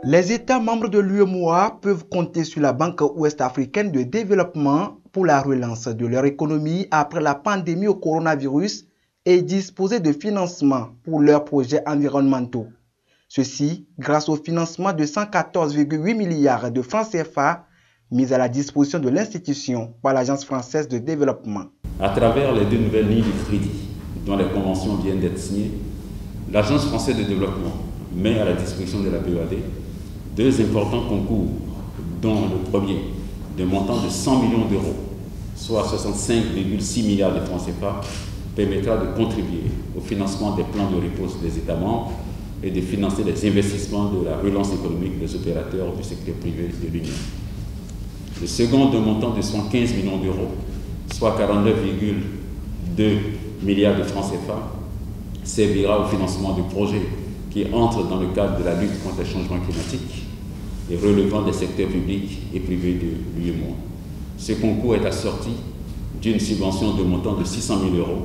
Les États membres de l'UEMOA peuvent compter sur la Banque ouest-africaine de développement pour la relance de leur économie après la pandémie au coronavirus et disposer de financement pour leurs projets environnementaux. Ceci grâce au financement de 114,8 milliards de francs CFA mis à la disposition de l'institution par l'Agence française de développement. À travers les deux nouvelles lignes de crédit dont les conventions viennent d'être signées, l'Agence française de développement met à la disposition de la BOAD deux importants concours, dont le premier, de montant de 100 millions d'euros, soit 65,6 milliards de francs CFA, permettra de contribuer au financement des plans de riposte des États membres et de financer les investissements de la relance économique des opérateurs du secteur privé de l'Union. Le second, de montant de 115 millions d'euros, soit 49,2 milliards de francs CFA, servira au financement de projets qui entrent dans le cadre de la lutte contre le changement climatique et relevant des secteurs publics et privés de l'UEMOA. Ce concours est assorti d'une subvention de montant de 600 000 euros,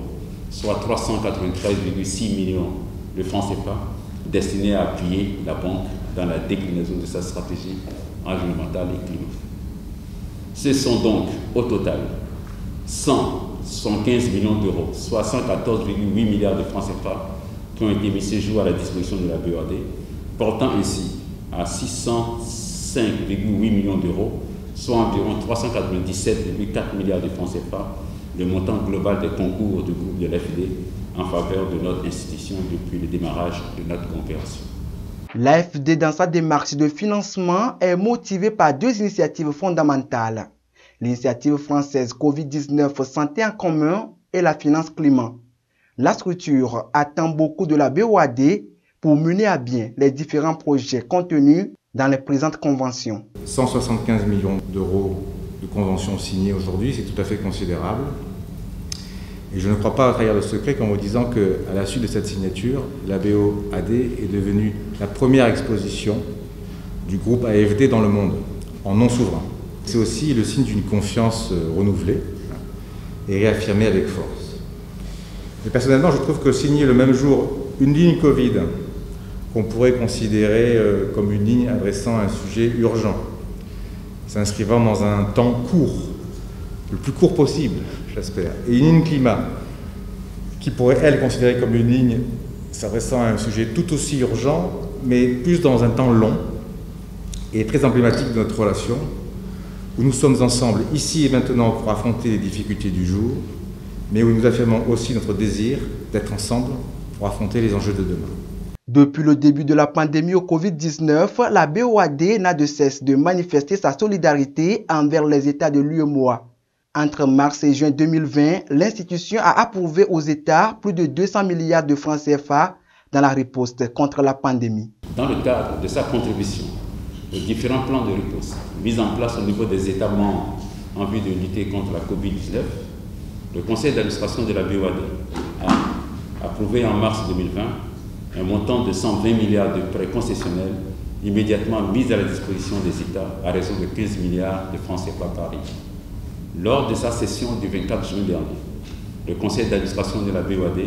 soit 393,6 millions de francs CFA, destinée à appuyer la banque dans la déclinaison de sa stratégie environnementale et climatique. Ce sont donc au total 115 millions d'euros, soit 114,8 milliards de francs CFA, qui ont été mis ce jour à la disposition de la BOAD, portant ainsi à 605,8 millions d'euros, soit environ 397,4 milliards de francs CFA, le montant global des concours du groupe de l'AFD en faveur de notre institution depuis le démarrage de notre coopération. L'AFD, dans sa démarche de financement, est motivée par deux initiatives fondamentales. L'initiative française Covid-19 Santé en commun et la finance climat. La structure attend beaucoup de la BOAD pour mener à bien les différents projets contenus dans les présentes conventions. 175 millions d'euros de conventions signées aujourd'hui, c'est tout à fait considérable. Et je ne crois pas trahir le secret en vous disant qu'à la suite de cette signature, la BOAD est devenue la première exposition du groupe AFD dans le monde, en non souverain. C'est aussi le signe d'une confiance renouvelée et réaffirmée avec force. Et personnellement, je trouve que signer le même jour une ligne Covid, qu'on pourrait considérer comme une ligne adressant un sujet urgent, s'inscrivant dans un temps court, le plus court possible, j'espère, et une ligne climat, qui pourrait, elle, considérer comme une ligne s'adressant à un sujet tout aussi urgent, mais plus dans un temps long, et très emblématique de notre relation, où nous sommes ensemble, ici et maintenant, pour affronter les difficultés du jour, mais où nous affirmons aussi notre désir d'être ensemble pour affronter les enjeux de demain. Depuis le début de la pandémie au Covid-19, la BOAD n'a de cesse de manifester sa solidarité envers les États de l'UEMOA. Entre mars et juin 2020, l'institution a approuvé aux États plus de 200 milliards de francs CFA dans la riposte contre la pandémie. Dans le cadre de sa contribution aux différents plans de riposte mis en place au niveau des États membres en vue de lutter contre la Covid-19, le conseil d'administration de la BOAD a approuvé en mars 2020 un montant de 120 milliards de prêts concessionnels immédiatement mis à la disposition des États à raison de 15 milliards de francs CFA par an. Lors de sa session du 24 juin dernier, le conseil d'administration de la BOAD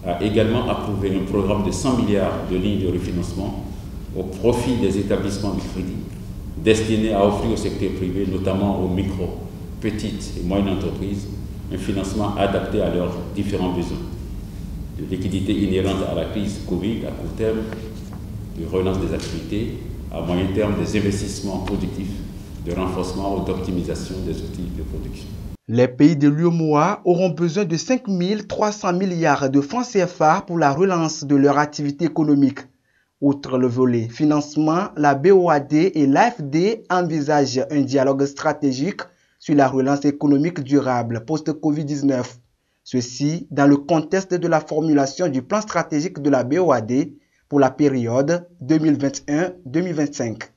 a également approuvé un programme de 100 milliards de lignes de refinancement au profit des établissements de crédit, destinés à offrir au secteur privé, notamment aux micro, petites et moyennes entreprises, un financement adapté à leurs différents besoins, de liquidité inhérente à la crise Covid à court terme, de relance des activités, à moyen terme des investissements productifs, de renforcement ou d'optimisation des outils de production. Les pays de l'UEMOA auront besoin de 5 300 milliards de francs CFA pour la relance de leur activité économique. Outre le volet financement, la BOAD et l'AFD envisagent un dialogue stratégique sur la relance économique durable post-Covid-19. Ceci dans le contexte de la formulation du plan stratégique de la BOAD pour la période 2021-2025.